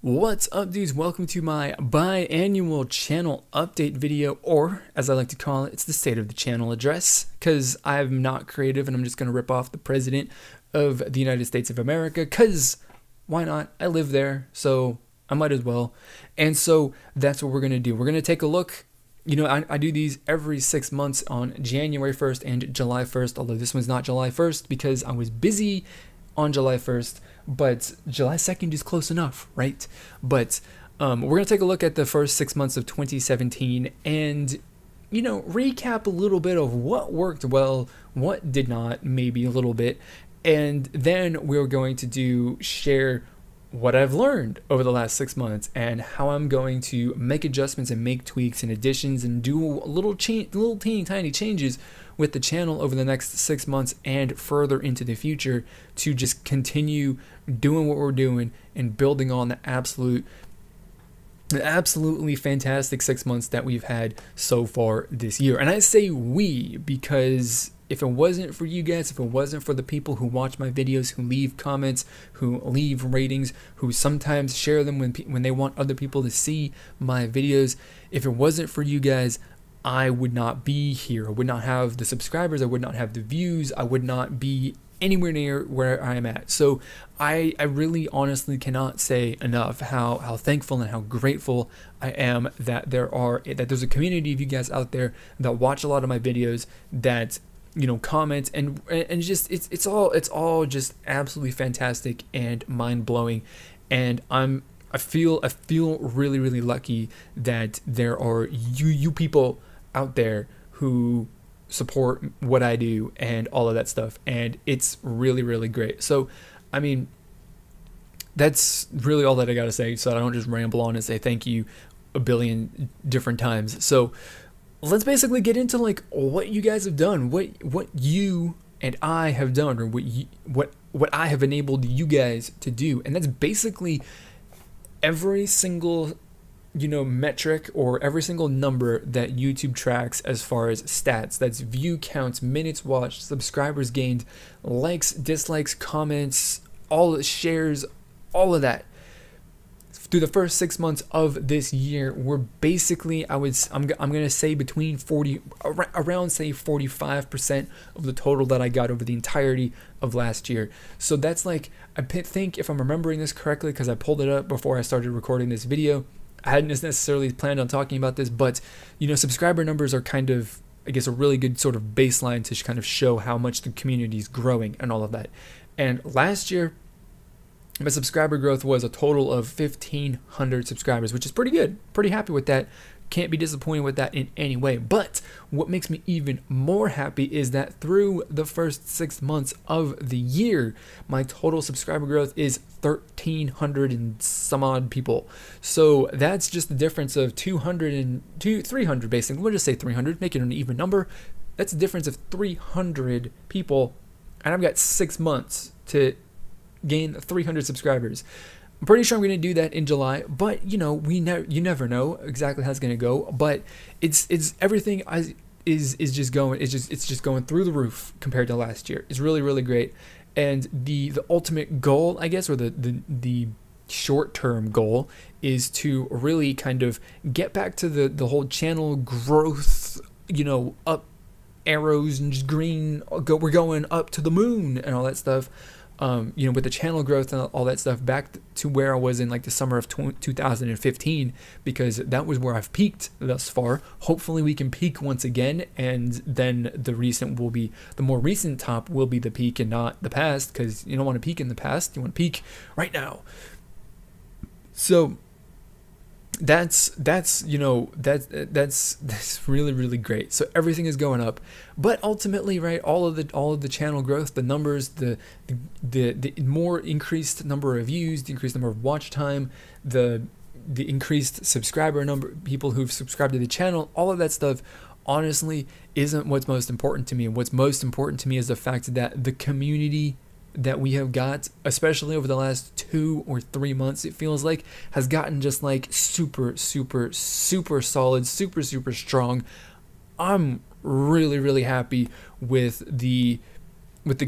What's up, dudes? Welcome to my biannual channel update video, or as I like to call it, it's the state of the channel address, because I'm not creative and I'm just going to rip off the president of the United States of America, because why not? I live there, so I might as well. And so that's what we're going to do. We're going to take a look. You know, I do these every 6 months on January 1st and July 1st, although this one's not July 1st because I was busy on July 1st, but July 2nd is close enough, right? But we're going to take a look at the first 6 months of 2017 and, you know, recap a little bit of what worked well, what did not, maybe a little bit. And then we're going to share what I've learned over the last 6 months and how I'm going to make adjustments and make tweaks and additions and do little teeny tiny changes with the channel over the next 6 months and further into the future to just continue doing what we're doing and building on the absolutely fantastic 6 months that we've had so far this year. And I say we because if it wasn't for you guys, if it wasn't for the people who watch my videos, who leave comments, who leave ratings, who sometimes share them when they want other people to see my videos, if it wasn't for you guys, I would not be here. I would not have the subscribers. I would not have the views. I would not be anywhere near where I am at. So I really honestly cannot say enough how thankful and how grateful I am that there's a community of you guys out there that watch a lot of my videos, that, you know, comment and just it's all just absolutely fantastic and mind-blowing. And I feel really lucky that there are you people out there who support what I do and all of that stuff, and it's really great. So I mean, that's really all that I gotta say, so I don't just ramble on and say thank you a billion different times. So let's basically get into like what you guys have done, what you and I have done, or what I have enabled you guys to do. And that's basically every single, you know, metric or every single number that YouTube tracks as far as stats. That's view counts, minutes watched, subscribers gained, likes, dislikes, comments, all the shares, all of that. Through the first 6 months of this year, we're basically, I'm gonna say between around say 45% of the total that I got over the entirety of last year. So that's like, I think if I'm remembering this correctly, because I pulled it up before I started recording this video, I hadn't necessarily planned on talking about this, but, you know, subscriber numbers are kind of, I guess, a really good sort of baseline to kind of show how much the community is growing and all of that. And last year, my subscriber growth was a total of 1,500 subscribers, which is pretty good. Pretty happy with that. Can't be disappointed with that in any way. But what makes me even more happy is that through the first 6 months of the year, my total subscriber growth is 1,300 and some odd people. So that's just the difference of 300 basically. We'll just say 300, make it an even number. That's a difference of 300 people, and I've got 6 months to gain 300 subscribers. I'm pretty sure I'm going to do that in July, but you know, you never know exactly how it's going to go. But it's everything is just going through the roof compared to last year. It's really great. And the ultimate goal, I guess, or the short-term goal, is to really kind of get back to the whole channel growth, you know, up arrows and just green, we're going up to the moon and all that stuff. You know, with the channel growth and all that stuff, back to where I was in like the summer of 2015, because that was where I've peaked thus far. Hopefully we can peak once again, and then the more recent top will be the peak and not the past, because you don't want to peak in the past, you want to peak right now. So that's you know, that's really great. So everything is going up, but ultimately, right, all of the channel growth, the numbers, the more increased number of views, the increased number of watch time, the increased subscriber number, people who've subscribed to the channel, all of that stuff honestly isn't what's most important to me. What's most important to me is the fact that the community that we have got, especially over the last 2 or 3 months, it feels like, has gotten just like super solid, super strong. I'm really happy with the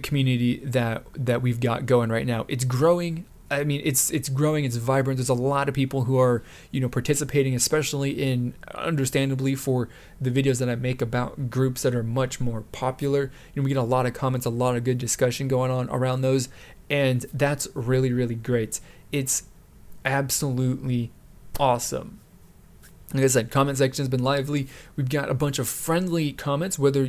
community that we've got going right now. It's growing I mean, it's growing, it's vibrant. There's a lot of people who are, you know, participating, especially in, understandably, for the videos that I make about groups that are much more popular. You know, we get a lot of comments, a lot of good discussion going on around those, and that's really, really great. It's absolutely awesome. Like I said, comment section has been lively. We've got a bunch of friendly comments, whether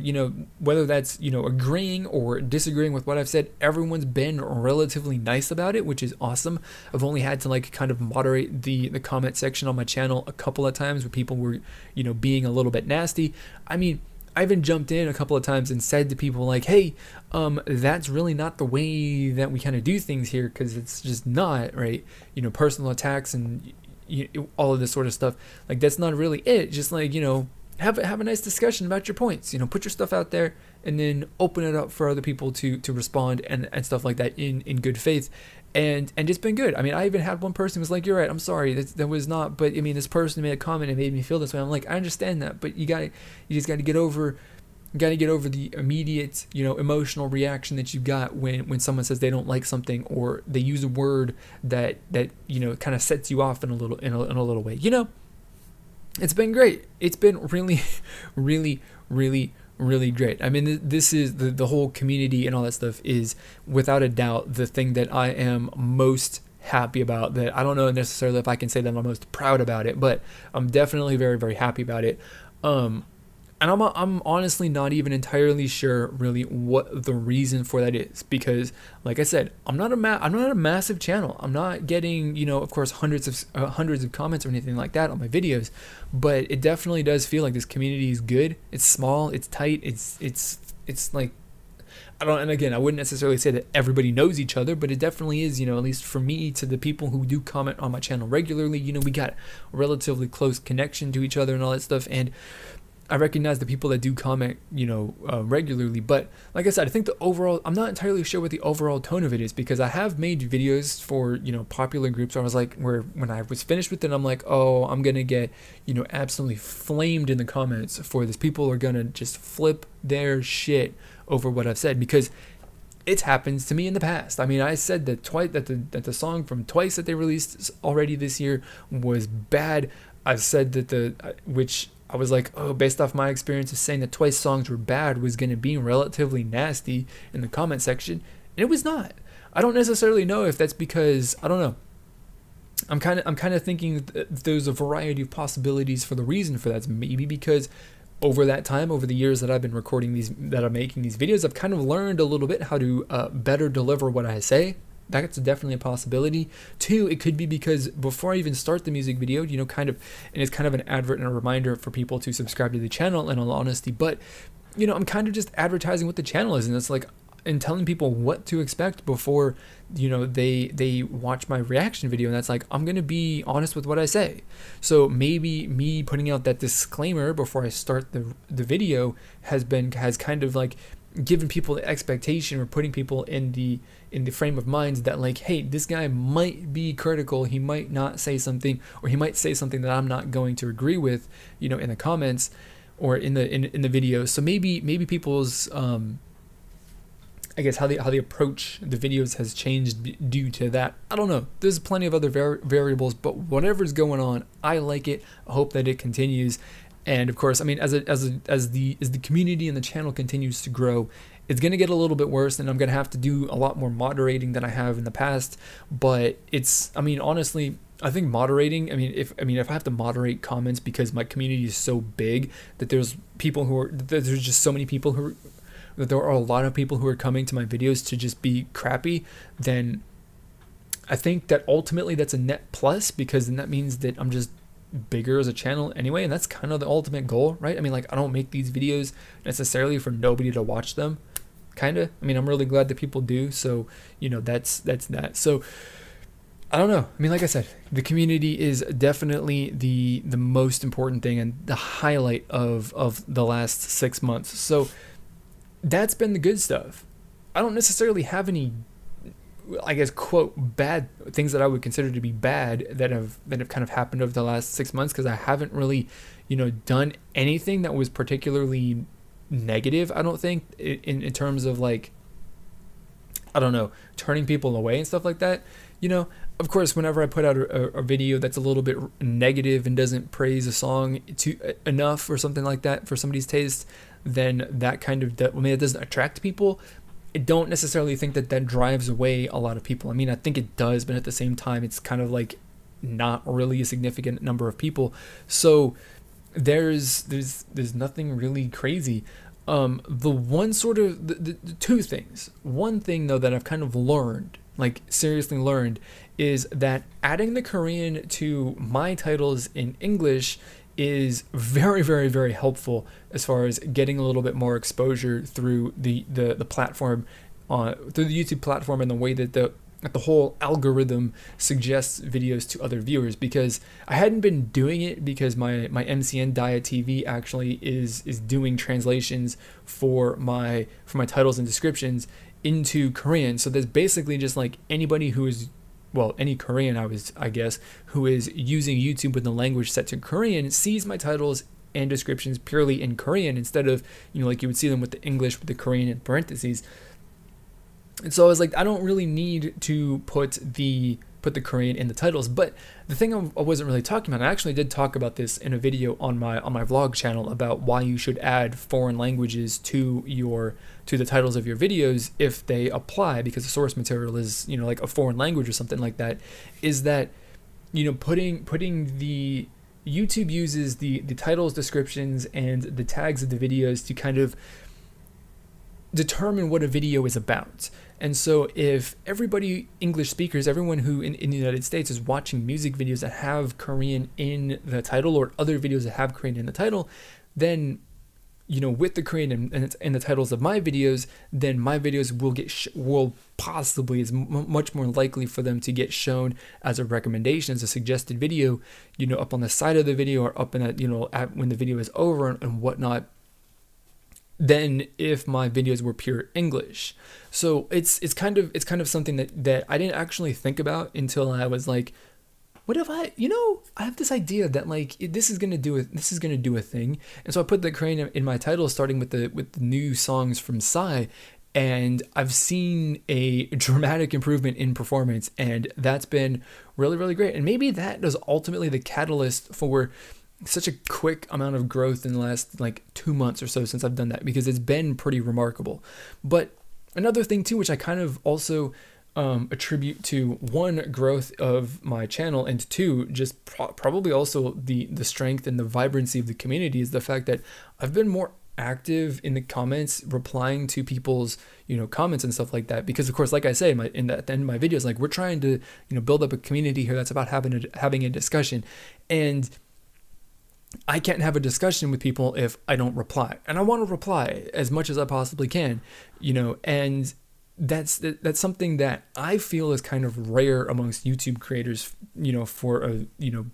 that's, you know, agreeing or disagreeing with what I've said. Everyone's been relatively nice about it, which is awesome. I've only had to like kind of moderate the comment section on my channel a couple of times where people were, you know, being a little bit nasty. I mean, I even jumped in a couple of times and said to people like, hey, that's really not the way that we kind of do things here, because it's just not, right? You know, personal attacks and all of this sort of stuff, like that's not really it. Just like, you know, have a nice discussion about your points, you know, put your stuff out there and then open it up for other people to respond and stuff like that in good faith. And it's been good. I mean, I even had one person who was like, you're right, I'm sorry, that was not, but I mean, this person made a comment and made me feel this way. I'm like, I understand that, but you just got to get over the immediate, you know, emotional reaction that you got when someone says they don't like something, or they use a word that you know, kind of sets you off in a little way. You know, it's been great. It's been really, really, really, really great. I mean, this is the whole community and all that stuff is without a doubt the thing that I am most happy about. That I don't know necessarily if I can say that I'm most proud about it, but I'm definitely very, very happy about it. And I'm honestly not even entirely sure really what the reason for that is, because like I said, I'm not a massive channel. I'm not getting, you know, of course, hundreds of comments or anything like that on my videos, but it definitely does feel like this community is good. It's small, it's tight, it's like, and again, I wouldn't necessarily say that everybody knows each other, but it definitely is, you know, at least for me, to the people who do comment on my channel regularly, you know, we got a relatively close connection to each other and all that stuff. And I recognize the people that do comment, you know, regularly, but like I said, I think the overall, I'm not entirely sure what the overall tone of it is, because I have made videos for, you know, popular groups where I was like, when I was finished with it, I'm like, oh, I'm going to get, you know, absolutely flamed in the comments for this. People are going to just flip their shit over what I've said, because it's happened to me in the past. I mean, I said that that the song from Twice that they released already this year was bad. I've said that which I was like, oh, based off my experience of saying that Twice songs were bad, was going to be relatively nasty in the comment section, and it was not. I don't necessarily know if that's because, I don't know. I'm kind of thinking that there's a variety of possibilities for the reason for that. Maybe because over that time, over the years that I've been recording that I'm making these videos, I've kind of learned a little bit how to better deliver what I say. That's definitely a possibility. Two, it could be because before I even start the music video, you know, and it's kind of an advert and a reminder for people to subscribe to the channel, in all honesty, but, you know, I'm kind of just advertising what the channel is, and it's like, and telling people what to expect before, you know, they watch my reaction video, and that's like, I'm going to be honest with what I say. So maybe me putting out that disclaimer before I start the video has kind of like given people the expectation, or putting people in the frame of minds that like, hey, this guy might be critical, he might not say something, or he might say something that I'm not going to agree with, you know, in the comments or in the video. So maybe people's I guess how they approach the videos has changed due to that. I don't know. There's plenty of other variables, but whatever's going on, I like it. I hope that it continues. And of course, I mean, as the community and the channel continues to grow, it's going to get a little bit worse, and I'm going to have to do a lot more moderating than I have in the past. But I mean, honestly, I think moderating, if I have to moderate comments because my community is so big that there's just so many people that there are a lot of people who are coming to my videos to just be crappy, then I think that ultimately that's a net plus, because then that means that I'm just bigger as a channel anyway, and that's kind of the ultimate goal, right? I mean, like, I don't make these videos necessarily for nobody to watch them, kind of. I mean, I'm really glad that people do, so, you know, that's that. So I don't know. I mean, like I said, the community is definitely the most important thing and the highlight of the last 6 months. So that's been the good stuff. I don't necessarily have any, I guess, quote, bad things that I would consider to be bad that have kind of happened over the last 6 months, because I haven't really, you know, done anything that was particularly negative, I don't think, in terms of, like, I don't know, turning people away and stuff like that. you know, of course, whenever I put out a video that's a little bit negative and doesn't praise a song enough or something like that for somebody's taste, then that kind of, I mean, it doesn't attract people. I don't necessarily think that that drives away a lot of people. I mean, I think it does, but at the same time, it's kind of like not really a significant number of people. So there's nothing really crazy. The one sort of the two things. One thing though that I've kind of learned, like seriously learned, is that adding the Korean to my titles in English is very, very, very helpful as far as getting a little bit more exposure through the platform, through the YouTube platform, and the way that the whole algorithm suggests videos to other viewers. Because I hadn't been doing it because my MCN Diet TV actually is doing translations for my titles and descriptions into Korean. So there's basically just like anybody who is, well, any Korean I guess who is using YouTube with the language set to Korean sees my titles and descriptions purely in Korean, instead of, you know, like you would see them with the English with the Korean in parentheses. And so I was like, I don't really need to put the Korean in the titles. But the thing I wasn't really talking about, I actually did talk about this in a video on my vlog channel about why you should add foreign languages to the titles of your videos if they apply, because the source material is, you know, like a foreign language or something like that, is that, you know, putting the YouTube uses the titles, descriptions, and the tags of the videos to kind of determine what a video is about. And so if everybody, English speakers, everyone who in the United States is watching music videos that have Korean in the title, or other videos that have Korean in the title, then, you know, with the Korean in the titles of my videos, then my videos will possibly, is much more likely for them to get shown as a recommendation, as a suggested video, you know, up on the side of the video, or up in a, you know, when the video is over and whatnot, than if my videos were pure English. So it's kind of something that I didn't actually think about until I was like, what if I have this idea that like this is gonna do a thing. And so I put the Korean in my title, starting with the new songs from Psy, and I've seen a dramatic improvement in performance, and that's been really, really great. And maybe that is ultimately the catalyst for such a quick amount of growth in the last like 2 months or so since I've done that, because it's been pretty remarkable. But another thing too, which I kind of also attribute to, one, growth of my channel, and two, just probably also the strength and the vibrancy of the community, is the fact that I've been more active in the comments, replying to people's, you know, comments and stuff like that. Because of course, like I say at the end of my videos, like we're trying to, you know, build up a community here that's about having a discussion, and I can't have a discussion with people if I don't reply. And I want to reply as much as I possibly can, you know, and that's something that I feel is kind of rare amongst YouTube creators, you know, for a, you know,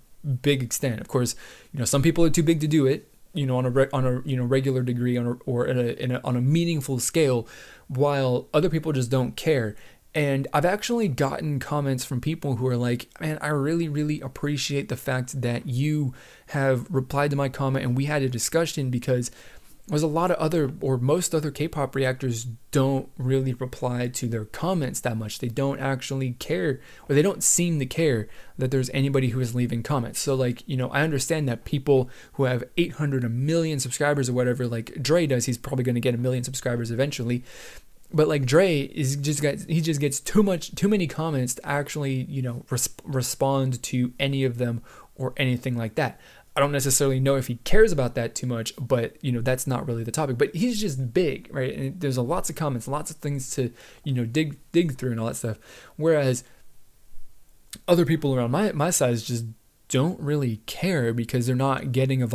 big extent. Of course, you know, some people are too big to do it, you know, on a you know, regular degree, on a meaningful scale, while other people just don't care. And I've actually gotten comments from people who are like, man, I really, really appreciate the fact that you have replied to my comment and we had a discussion, because there's a lot of other, or most other K-pop reactors don't really reply to their comments that much. They don't actually care, or they don't seem to care that there's anybody who is leaving comments. So like, you know, I understand that people who have 800, 1 million subscribers or whatever, like Dre does, he's probably going to get 1 million subscribers eventually. But like Dre just gets too many comments to actually, you know, respond to any of them or anything like that. I don't necessarily know if he cares about that too much, but you know, that's not really the topic. But he's just big, right? And there's lots of comments, lots of things to, you know, dig through and all that stuff. Whereas other people around my size just don't really care, because they're not getting a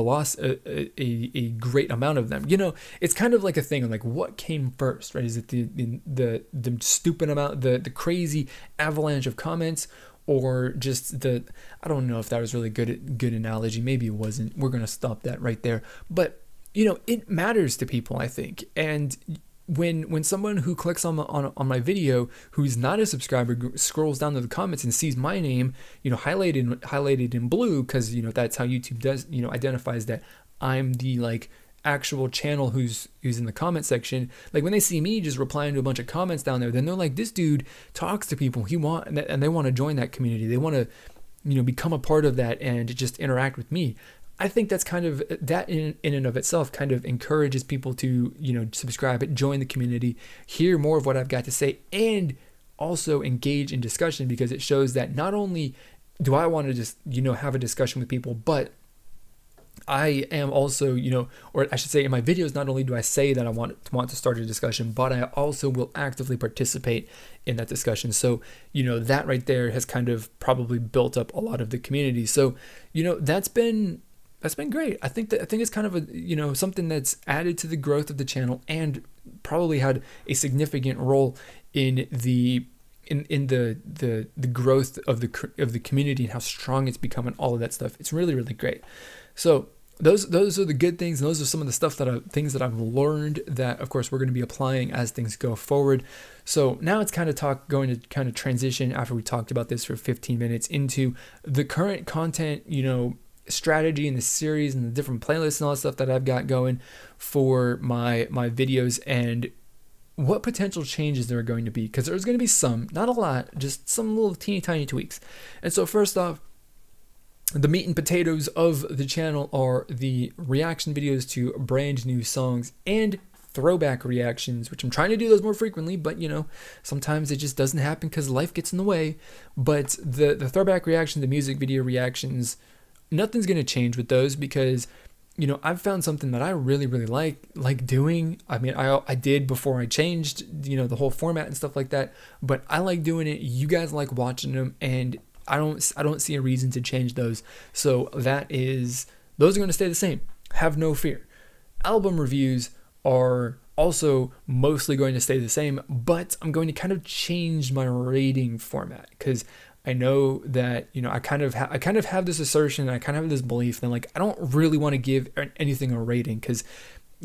great amount of them. You know, it's kind of like a thing of like, what came first, right? Is it the stupid amount, the crazy avalanche of comments, or just I don't know if that was really good analogy. Maybe it wasn't. We're gonna stop that right there. But you know, it matters to people, I think. And when someone who clicks on my video, who's not a subscriber, scrolls down to the comments and sees my name, you know, highlighted in blue, because you know, that's how YouTube does, you know, identifies that I'm the like actual channel who's in the comment section, like when they see me just replying to a bunch of comments down there, then they're like, this dude talks to people, and they want to join that community. They want to, you know, become a part of that and just interact with me. I think that's kind of, that in and of itself kind of encourages people to, you know, subscribe, join the community, hear more of what I've got to say, and also engage in discussion, because it shows that not only do I want to just, you know, have a discussion with people, but I am also, you know, or I should say in my videos, not only do I say that I want to start a discussion, but I also will actively participate in that discussion. So, you know, that right there has kind of probably built up a lot of the community. So, you know, that's been great. I think it's kind of a, you know, something that's added to the growth of the channel and probably had a significant role in the growth of the community and how strong it's become and all of that stuff. It's really, really great. So those are the good things, and those are some of the things that I've learned that, of course, we're going to be applying as things go forward. So now it's going to transition, after we talked about this for 15 minutes, into the current content, you know, strategy in the series and the different playlists and all that stuff that I've got going for my videos, and what potential changes there are going to be, because there's going to be some, not a lot, just some little teeny tiny tweaks. And so first off, the meat and potatoes of the channel are the reaction videos to brand new songs and throwback reactions, which I'm trying to do those more frequently, but you know, sometimes it just doesn't happen because life gets in the way. But the throwback reaction, the music video reactions, nothing's going to change with those, because you know, I've found something that I really, really like doing. I mean, I did before I changed, you know, the whole format and stuff like that, but I like doing it. You guys like watching them, and I don't see a reason to change those. So those are going to stay the same. Have no fear. Album reviews are also mostly going to stay the same, but I'm going to kind of change my rating format, because I know that, you know, I kind of have this assertion, and I kind of have this belief that, like, I don't really want to give anything a rating, because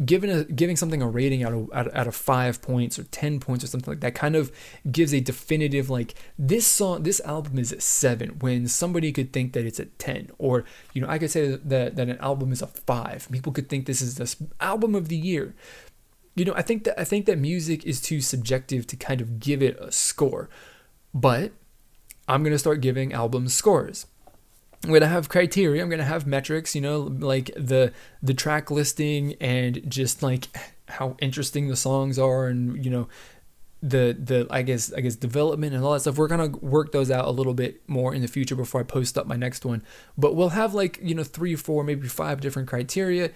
giving something a rating out of 5 points or 10 points or something like that kind of gives a definitive, like, this album is a 7 when somebody could think that it's a 10, or, you know, I could say that an album is a 5. People could think this is the album of the year. You know, I think that music is too subjective to kind of give it a score, but I'm going to start giving albums scores. I'm going to have criteria. I'm going to have metrics, you know, like the track listing, and just like how interesting the songs are, and, you know, the I guess development and all that stuff. We're going to work those out a little bit more in the future before I post up my next one. But we'll have, like, you know, 3, 4, maybe 5 different criteria,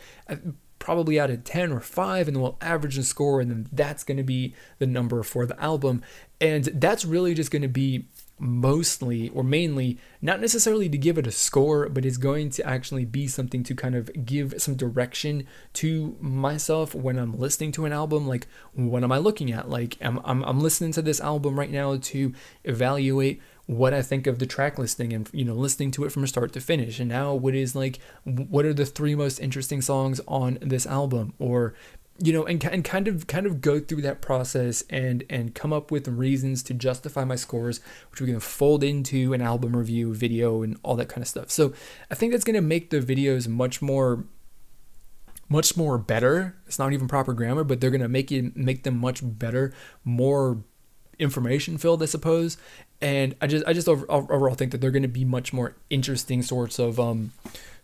probably out of 10 or 5, and then we'll average the score, and then that's going to be the number for the album. And that's really just going to be mostly or mainly not necessarily to give it a score, but it's going to actually be something to kind of give some direction to myself when I'm listening to an album. Like, what am I looking at? Like, I'm listening to this album right now to evaluate what I think of the track listing, and, you know, listening to it from start to finish. And now what are the 3 most interesting songs on this album, or, you know, and kind of go through that process and come up with reasons to justify my scores, which we can fold into an album review video and all that kind of stuff. So I think that's going to make the videos much more better. It's not even proper grammar, but they're going to make them much better, more information filled, I suppose. And I just overall think that they're going to be much more interesting sorts of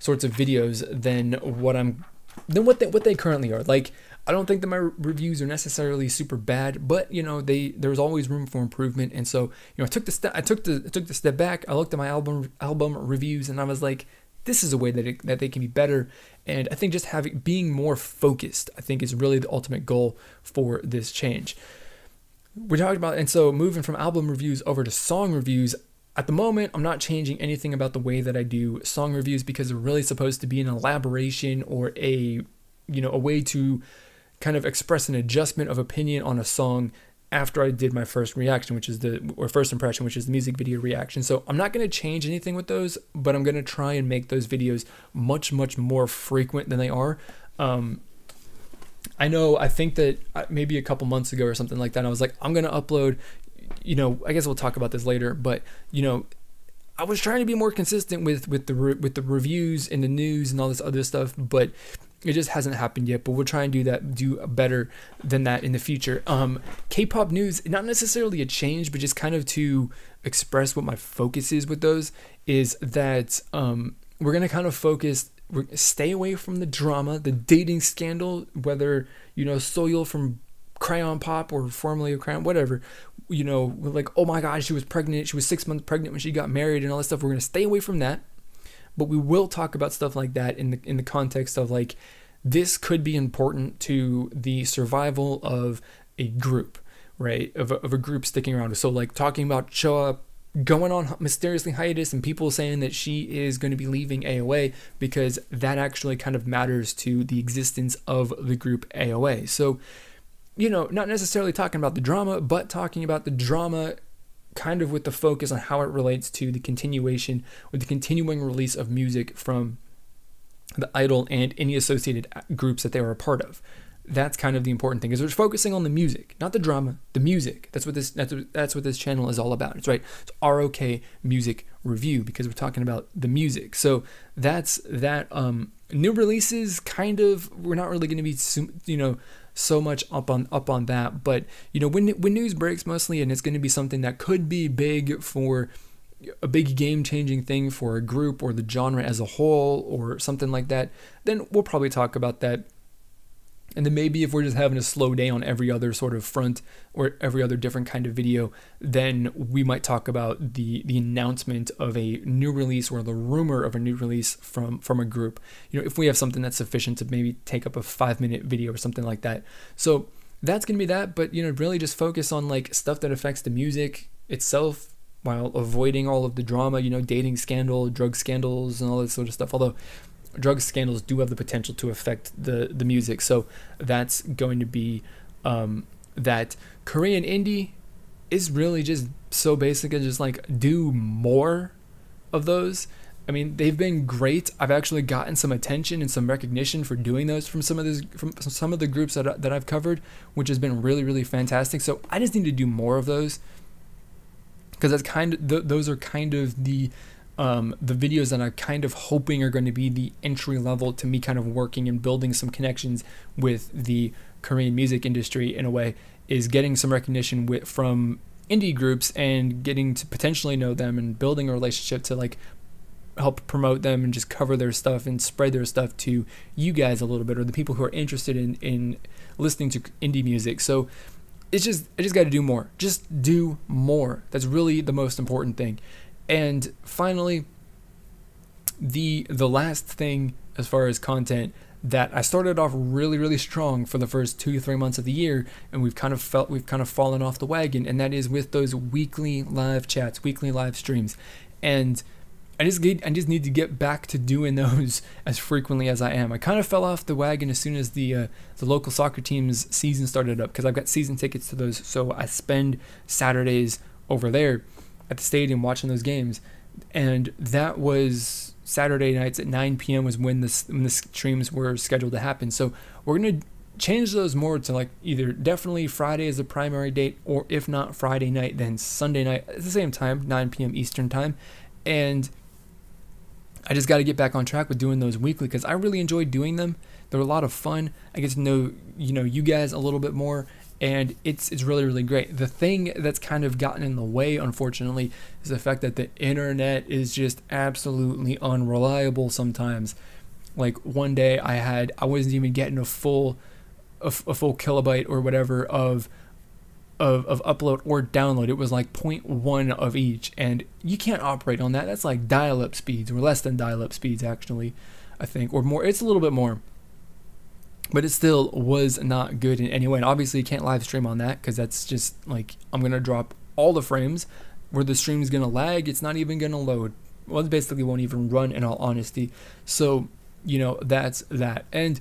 videos than what they currently are. Like, I don't think that my reviews are necessarily super bad, but, you know, there's always room for improvement. And so, you know, I took the step back. I looked at my album reviews, and I was like, this is a way that they can be better. And I think just being more focused, I think, is really the ultimate goal for this change. We're talking about, and so moving from album reviews over to song reviews. At the moment, I'm not changing anything about the way that I do song reviews, because they're really supposed to be an elaboration or a way to kind of express an adjustment of opinion on a song after I did my first reaction, first impression, which is the music video reaction. So I'm not going to change anything with those, but I'm going to try and make those videos much, much more frequent than they are. I think that maybe a couple months ago or something like that, I was like, I'm going to upload, you know, I guess we'll talk about this later, but, you know, I was trying to be more consistent with the reviews and the news and all this other stuff, but It just hasn't happened yet, but we'll try and do better than that in the future. K-pop news, not necessarily a change, but just kind of to express what my focus is with those, is that we're going to kind of stay away from the drama, the dating scandal, whether, Soyeol from Crayon Pop or formerly of Crayon, whatever, like, oh my God, she was pregnant. She was 6 months pregnant when she got married and all that stuff. We're going to stay away from that. But we will talk about stuff like that in the context of, like, this could be important to the survival of a group, right? Of a group sticking around. So, like, talking about Choa going on mysteriously hiatus and people saying that she is going to be leaving AOA, because that actually kind of matters to the existence of the group AOA. So, not necessarily talking about the drama, but talking about the drama kind of with the focus on how it relates to the continuation or the continuing release of music from the idol and any associated groups that they were a part of. That's kind of the important thing, is we're focusing on the music, not the drama, the music. That's what this channel is all about. It's right. It's RoK music review, because we're talking about the music. So that's that. New releases, kind of, we're not really going to be, so much up on that, but when news breaks, mostly, and it's going to be something that could be big for a big game-changing thing for a group or the genre as a whole or something like that, then we'll probably talk about that. And then maybe if we're just having a slow day on every other sort of front or every other different kind of video, then we might talk about the announcement of a new release or the rumor of a new release from a group. If we have something that's sufficient to maybe take up a 5-minute video or something like that. So that's going to be that, but really just focus on, like, stuff that affects the music itself while avoiding all of the drama, dating scandal, drug scandals and all that sort of stuff. Although drug scandals do have the potential to affect the music. So that's going to be that. Korean indie is really just so basic, and just, like, do more of those. I mean, they've been great. I've actually gotten some attention and some recognition for doing those from some of the groups that I've covered, which has been really, really fantastic. So I just need to do more of those, because that's those are kind of the videos that I'm kind of hoping are going to be the entry level to me kind of working and building some connections with the Korean music industry in a way, is getting some recognition from indie groups and getting to potentially know them and building a relationship to, like, help promote them and just cover their stuff and spread their stuff to you guys a little bit, or the people who are interested in listening to indie music. So I just got to do more. Just do more. That's really the most important thing. And finally, the last thing as far as content, that I started off really, really strong for the first 2-3 months of the year, and we've kind of fallen off the wagon, and that is with those weekly live chats, weekly live streams. And I just need to get back to doing those as frequently as I am. I kind of fell off the wagon as soon as the local soccer team's season started up, because I've got season tickets to those, so I spend Saturdays over there at the stadium watching those games. And that was Saturday nights at 9 p.m. was when the streams were scheduled to happen. So we're going to change those more to, like, either definitely Friday as the primary date, or if not Friday night, then Sunday night at the same time, 9 p.m. Eastern time. And I just got to get back on track with doing those weekly, because I really enjoyed doing them. They're a lot of fun. I get to know, you guys a little bit more, and it's really, really great. The thing that's kind of gotten in the way, unfortunately, is the fact that the internet is just absolutely unreliable sometimes. Like, one day I wasn't even getting a full kilobyte or whatever of upload or download. It was like 0.1 of each, and you can't operate on that. That's like dial-up speeds, or less than dial-up speeds, actually, I think, or more. It's a little bit more, but it still was not good in any way. And obviously you can't live stream on that, because that's just like, I'm gonna drop all the frames where the stream's gonna lag. It's not even gonna load. Well, it basically won't even run, in all honesty. So that's that. And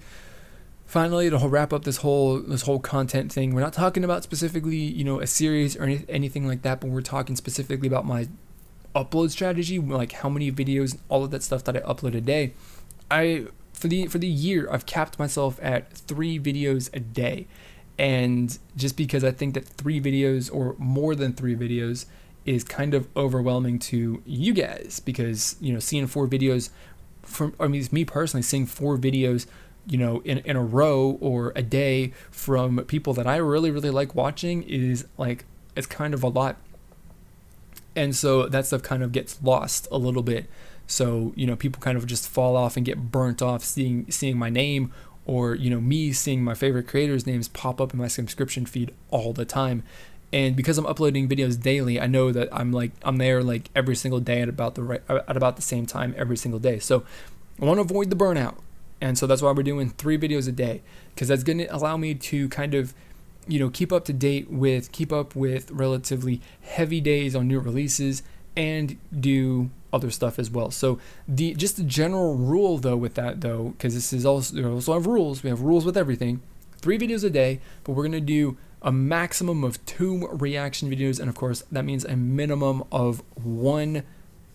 finally, to wrap up this whole content thing, we're not talking about specifically, a series or anything like that, but we're talking specifically about my upload strategy, like how many videos, all of that stuff that I upload a day. For the year, I've capped myself at 3 videos a day, and just because I think that 3 videos or more than 3 videos is kind of overwhelming to you guys, because seeing 4 videos me personally, seeing 4 videos in a row or a day from people that I really, really like watching is like, it's kind of a lot. And so that stuff kind of gets lost a little bit. So, people kind of just fall off and get burnt off seeing my name, or, me seeing my favorite creators' names pop up in my subscription feed all the time. And because I'm uploading videos daily, I know that I'm there like every single day at about the same time every single day. So I want to avoid the burnout. And so that's why we're doing 3 videos a day, because that's going to allow me to kind of, keep up with relatively heavy days on new releases and do other stuff as well. So just the general rule though with that though, because this is also, we also have rules. We have rules with everything. 3 videos a day, but we're going to do a maximum of 2 reaction videos. And of course that means a minimum of 1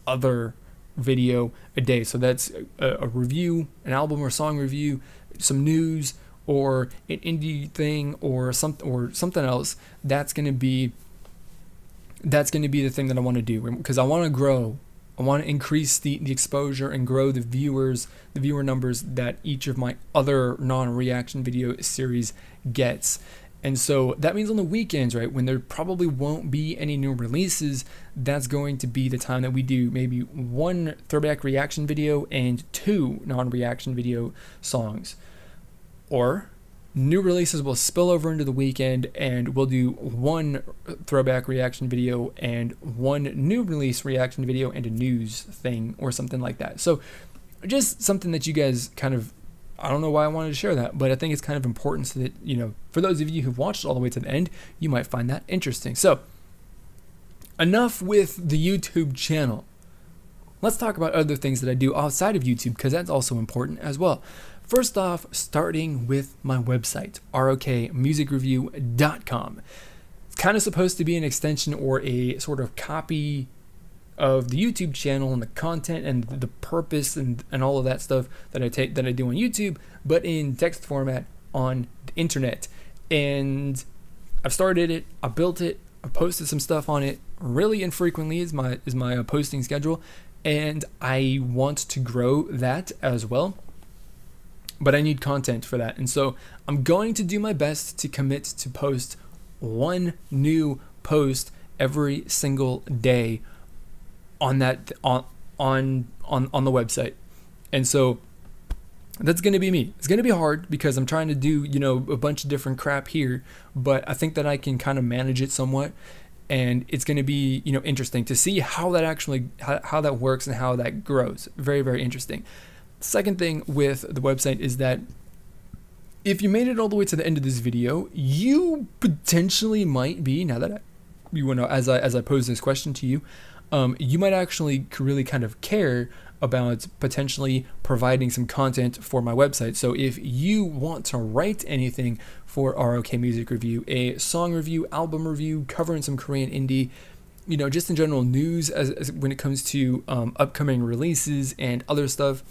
other video a day. So that's a review, an album or song review, some news, or an indie thing, or something else. That's going to be the thing that I want to do, because I want to grow. I want to increase the exposure and grow the viewer numbers that each of my other non-reaction video series gets. And so that means on the weekends, right, when there probably won't be any new releases, that's going to be the time that we do maybe 1 throwback reaction video and 2 non-reaction video songs. Or new releases will spill over into the weekend and we'll do 1 throwback reaction video and 1 new release reaction video and a news thing or something like that. So just something that you guys kind of, I don't know why I wanted to share that, but I think it's kind of important so that, for those of you who've watched all the way to the end, you might find that interesting. So enough with the YouTube channel. Let's talk about other things that I do outside of YouTube, because that's also important as well. First off, starting with my website, rokmusicreview.com. It's kind of supposed to be an extension or a sort of copy of the YouTube channel and the content and the purpose and all of that stuff that I do on YouTube, but in text format on the internet. And I've started it, I built it, I posted some stuff on it really infrequently is my posting schedule, and I want to grow that as well. But I need content for that. And so I'm going to do my best to commit to post 1 new post every single day on that on the website. And so that's going to be me. It's going to be hard because I'm trying to do, a bunch of different crap here, but I think that I can kind of manage it somewhat. And it's going to be, interesting to see how that actually, how that works and how that grows. Very, very interesting. Second thing with the website is that if you made it all the way to the end of this video, you potentially might be, now that as I pose this question to you, you might actually really kind of care about potentially providing some content for my website. So if you want to write anything for RoK Music Review, a song review, album review, covering some Korean indie, just in general news as when it comes to upcoming releases and other stuff,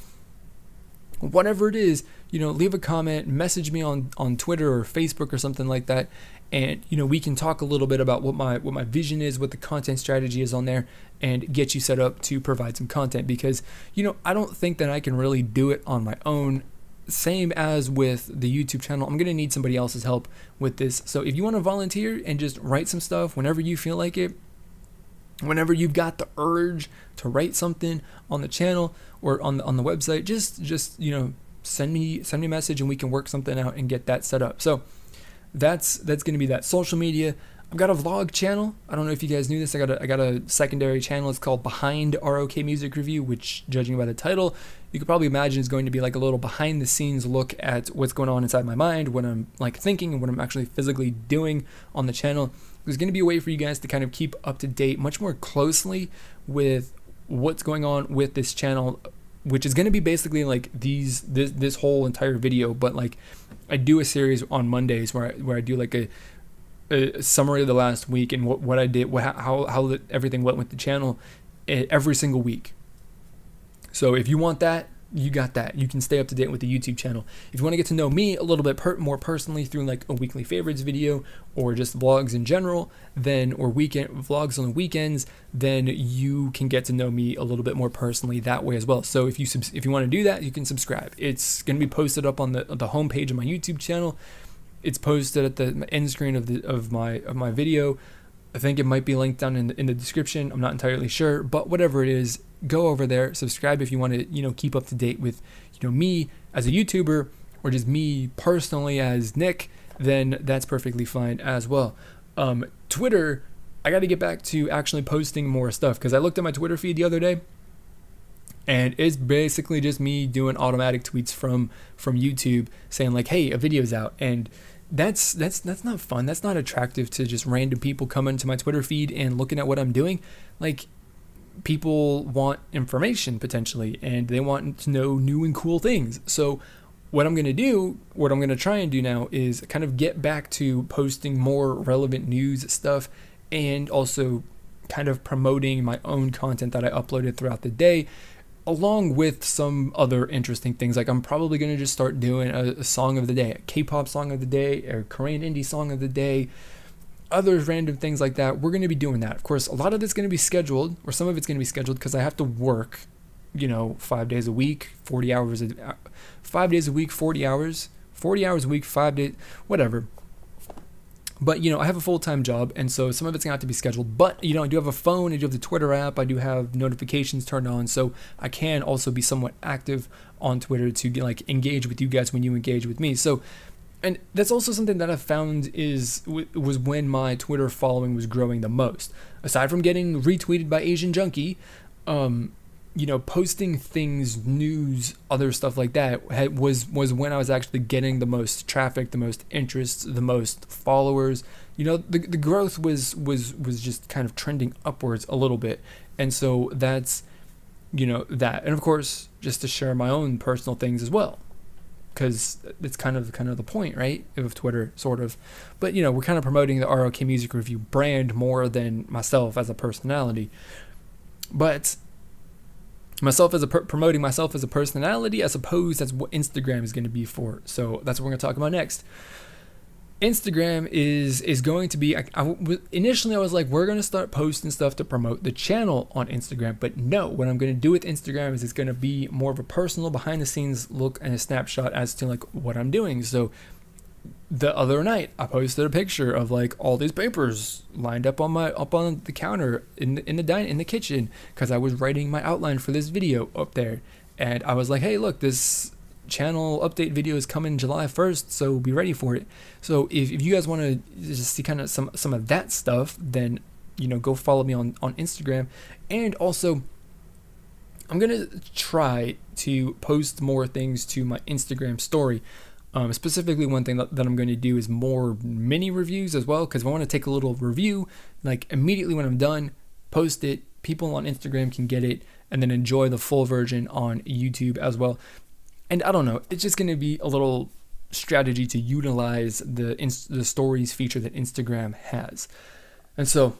whatever it is, leave a comment, message me on Twitter or Facebook or something like that, and we can talk a little bit about what my vision is, what the content strategy is on there, and get you set up to provide some content, because I don't think that I can really do it on my own. Same as with the YouTube channel, I'm gonna need somebody else's help with this. So if you want to volunteer and just write some stuff whenever you feel like it, whenever you've got the urge to write something on the channel or on the website, just send me a message and we can work something out and get that set up. So that's going to be that. Social media, I've got a vlog channel. I don't know if you guys knew this. I got a secondary channel. It's called Behind RoK Music Review, which, judging by the title, you could probably imagine is going to be like a little behind the scenes look at what's going on inside my mind when I'm like thinking and what I'm actually physically doing on the channel. There's going to be a way for you guys to kind of keep up to date much more closely with what's going on with this channel, which is going to be basically like this whole entire video, but like I do a series on Mondays where I do like a summary of the last week and what I did, everything went with the channel every single week. So if you want that, you got that. You can stay up to date with the YouTube channel. If you want to get to know me a little bit more personally through like a weekly favorites video or just vlogs in general, then or weekend vlogs on the weekends, then you can get to know me a little bit more personally that way as well. So if you want to do that, you can subscribe. It's going to be posted up on the homepage of my YouTube channel. It's posted at the end screen of my video. I think it might be linked down in the description. I'm not entirely sure, but whatever it is, go over there, subscribe if you want to, keep up to date with, me as a YouTuber or just me personally as Nick, then that's perfectly fine as well. Twitter, I got to get back to actually posting more stuff because I looked at my Twitter feed the other day and it's basically just me doing automatic tweets from YouTube saying like, hey, a video's out, and that's not fun. That's not attractive to just random people coming to my Twitter feed and looking at what I'm doing. Like, people want information potentially, and they want to know new and cool things. So what I'm going to try and do now is kind of get back to posting more relevant news stuff and also kind of promoting my own content that I uploaded throughout the day, along with some other interesting things. Like, I'm probably going to just start doing a song of the day, a K-pop song of the day, or Korean indie song of the day, other random things like that. We're going to be doing that. Of course, a lot of it's going to be scheduled, or some of it's going to be scheduled because I have to work, 5 days a week, 40 hours, 5 days a week, 40 hours, 40 hours a week, 5 days, whatever. But, I have a full-time job, and so some of it's going to have to be scheduled. But, I do have a phone, I do have the Twitter app, I do have notifications turned on, so I can also be somewhat active on Twitter to, engage with you guys when you engage with me. So, and that's also something that I've found was when my Twitter following was growing the most. Aside from getting retweeted by Asian Junkie, posting things, news, other stuff like that was when I was actually getting the most traffic, the most interest, the most followers. The growth was just kind of trending upwards a little bit. And so that's, that. And of course, just to share my own personal things as well, because it's kind of the point, right, of Twitter, sort of. But, we're kind of promoting the RoK Music Review brand more than myself as a personality. But promoting myself as a personality, I suppose that's what Instagram is going to be for. So that's what we're going to talk about next. Instagram is going to be, initially I was like, we're going to start posting stuff to promote the channel on Instagram. But no, what I'm going to do with Instagram is it's going to be more of a personal, behind the scenes look and a snapshot as to what I'm doing. So the other night I posted a picture of all these papers lined up on the counter in the kitchen, because I was writing my outline for this video up there, and I was like, hey, look, this channel update video is coming July 1st, so be ready for it. So if you guys want to just see kind of some of that stuff, then go follow me on Instagram. And also, I'm gonna try to post more things to my Instagram story. Specifically, one thing that I'm going to do is more mini reviews as well, because I want to take a little review, immediately when I'm done, post it, people on Instagram can get it, and then enjoy the full version on YouTube as well. And I don't know, it's just going to be a little strategy to utilize the stories feature that Instagram has. And so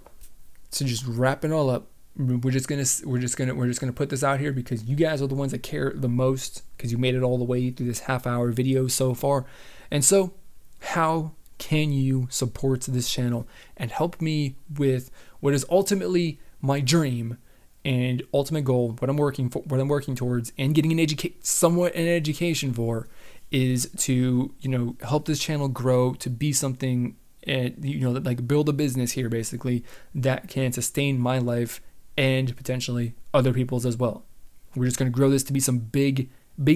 to just wrap it all up, we're just gonna put this out here because you guys are the ones that care the most, because you made it all the way through this half-hour video so far. And so, how can you support this channel and help me with what is ultimately my dream and ultimate goal, what I'm working towards, and getting an education for, is to help this channel grow to be something, build a business here basically that can sustain my life and potentially other people's as well. We're just going to grow this to be some big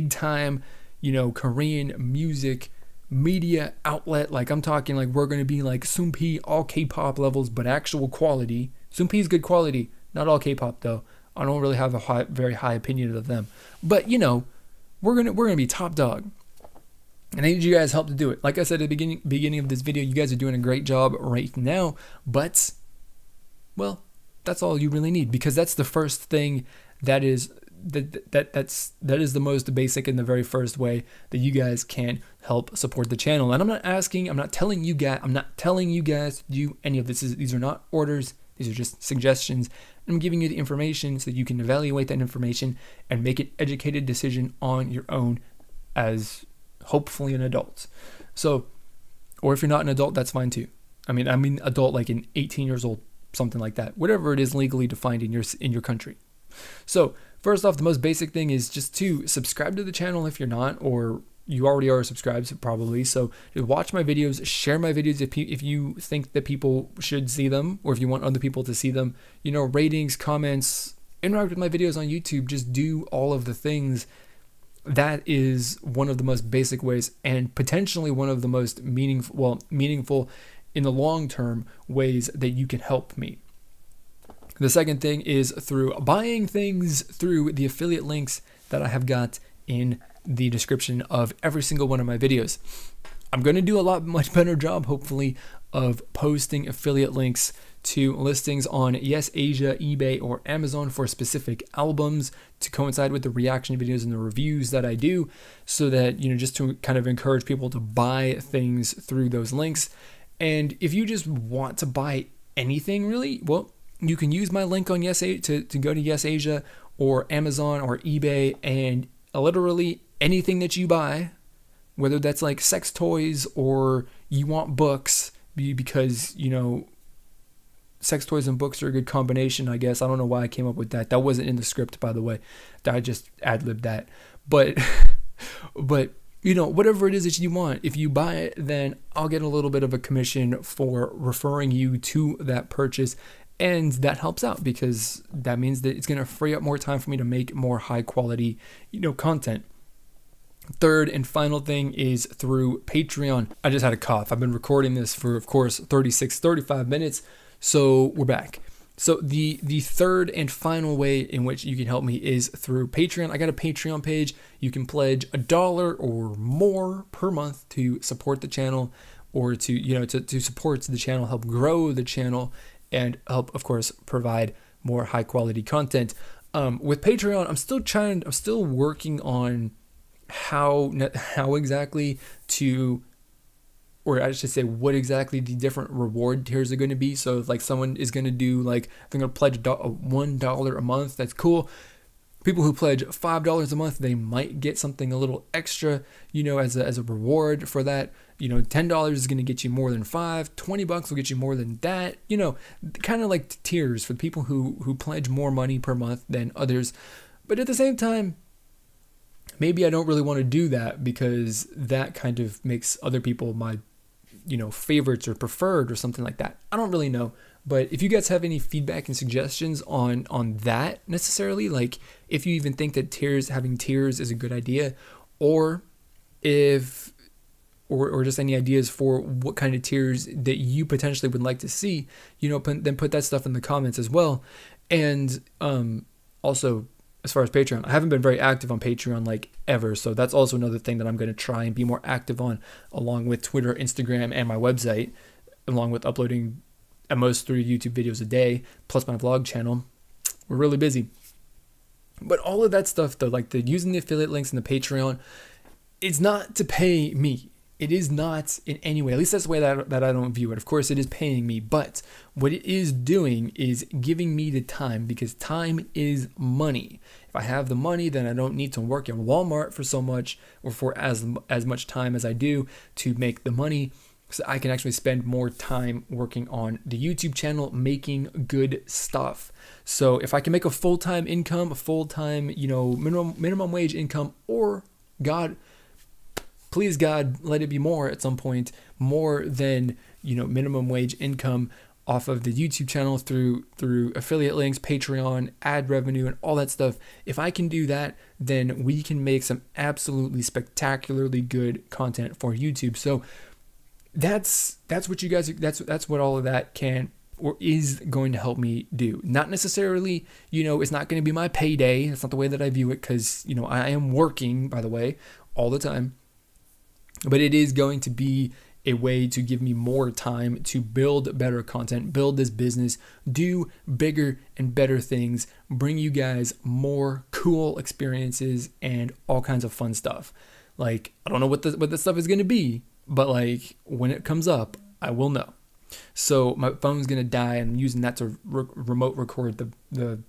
time, Korean music media outlet. I'm talking we're going to be Soompi, all K-pop levels, but actual quality. Soompi is good quality, not all K-pop though. I don't really have a very high opinion of them, but we're gonna be top dog. And I need you guys' help to do it. Like I said at the beginning of this video, you guys are doing a great job right now, but well, that's all you really need, because that's the first thing that is the most basic and the very first way that you guys can help support the channel. And I'm not telling you guys to do any of this. These are not orders. These are just suggestions I'm giving you the information so that you can evaluate that information and make an educated decision on your own as hopefully an adult. So, or if you're not an adult, that's fine too. I mean adult like in 18 years old, something like that, whatever it is legally defined in your country. So first off, the most basic thing is just to subscribe to the channel if you're not, or you already are subscribed probably. So watch my videos, share my videos if you think that people should see them, or if you want other people to see them. You know, ratings, comments, interact with my videos on YouTube. Just do all of the things. That is one of the most basic ways, and potentially one of the most meaningful in the long term ways that you can help me. The second thing is through buying things through the affiliate links that I have got in the description of every single one of my videos. I'm going to do a much better job, hopefully, of posting affiliate links to listings on Yes Asia, eBay, or Amazon for specific albums to coincide with the reaction videos and the reviews that I do, so that, you know, just to kind of encourage people to buy things through those links. And if you just want to buy anything really, well, you can use my link on to go to Yes Asia or Amazon or eBay, and literally anything that you buy, whether that's like sex toys or you want books, because, you know, sex toys and books are a good combination, I guess. I don't know why I came up with that. That wasn't in the script, by the way. I just ad-libbed that. But you know, whatever it is that you want, if you buy it, then I'll get a little bit of a commission for referring you to that purchase. And that helps out because that means that it's going to free up more time for me to make more high quality, you know, content. Third and final thing is through Patreon. I just had a cough. I've been recording this for, of course, 35 minutes. So we're back. So the third and final way in which you can help me is through Patreon. I got a Patreon page. You can pledge $1 or more per month to support the channel, or to, you know, to support the channel, help grow the channel, and help, of course, provide more high quality content. With Patreon, I'm still working on how exactly to, or I should say what exactly the different reward tiers are going to be. So if like someone is going to do like, they're going to pledge $1 a month, that's cool. People who pledge $5 a month, they might get something a little extra, you know, as a reward for that. You know, $10 is going to get you more than $5, $20 will get you more than that. You know, kind of like tiers for people who pledge more money per month than others. But at the same time, maybe I don't really want to do that, because that kind of makes other people my, you know, favorites or preferred or something like that. I don't really know. But if you guys have any feedback and suggestions on that necessarily, like if you even think that having tiers is a good idea, or if or just any ideas for what kind of tiers that you potentially would like to see, you know, then put that stuff in the comments as well. And also, as far as Patreon, I haven't been very active on Patreon like ever, so that's also another thing that I'm going to try and be more active on, along with Twitter, Instagram, and my website, along with uploading at most 3 YouTube videos a day, plus my vlog channel. We're really busy. But all of that stuff, though, like using the affiliate links and the Patreon, it's not to pay me. It is not in any way, at least that's the way that I don't view it. Of course, it is paying me, but what it is doing is giving me the time, because time is money. If I have the money, then I don't need to work at Walmart for so much, or for as much time as I do to make the money. So I can actually spend more time working on the YouTube channel, making good stuff. So if I can make a full-time income, a full-time, you know, minimum wage income, or please God, let it be more at some point, more than, you know, minimum wage income off of the YouTube channel through affiliate links, Patreon, ad revenue, and all that stuff. If I can do that, then we can make some absolutely spectacularly good content for YouTube. So that's what you guys, that's what all of that can or is going to help me do. Not necessarily, you know, it's not going to be my payday. That's not the way that I view it, because, you know, I am working, by the way, all the time. But it is going to be a way to give me more time to build better content, build this business, do bigger and better things, bring you guys more cool experiences and all kinds of fun stuff. Like, I don't know what the stuff is going to be, but like when it comes up, I will know. So my phone's gonna die, and I'm using that to remote record the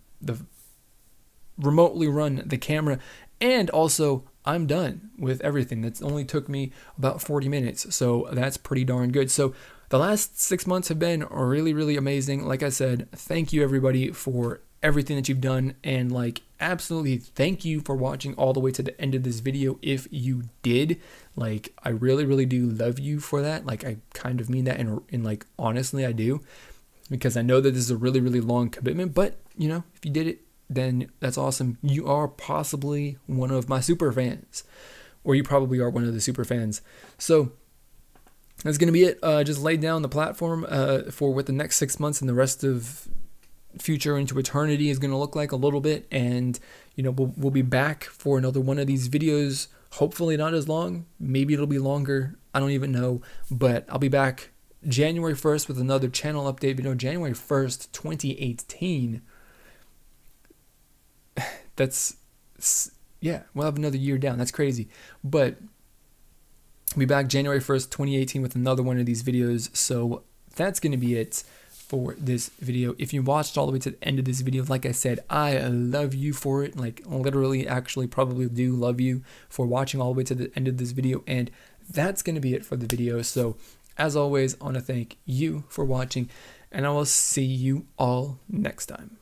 remotely run the camera. And also, I'm done with everything. That's only took me about 40 minutes, so that's pretty darn good. So the last 6 months have been really, really amazing. Like I said, thank you everybody for everything that you've done, and like absolutely thank you for watching all the way to the end of this video. If you did, like, I really, really do love you for that. Like, I kind of mean that in like, honestly, I do, because I know that this is a really, really long commitment, but you know, if you did it, then that's awesome. You are possibly one of my super fans, or you probably are one of the super fans. So that's going to be it. Just lay down the platform for what the next 6 months and the rest of future into eternity is going to look like a little bit. And, you know, we'll be back for another one of these videos. Hopefully not as long. Maybe it'll be longer. I don't even know. But I'll be back January 1st with another channel update video. January 1st, 2018. That's, yeah, we'll have another year down. That's crazy. But I'll be back January 1st, 2018 with another one of these videos. So that's going to be it for this video. If you watched all the way to the end of this video, like I said, I love you for it. Like, literally, actually, probably do love you for watching all the way to the end of this video. And that's going to be it for the video. So as always, I want to thank you for watching, and I will see you all next time.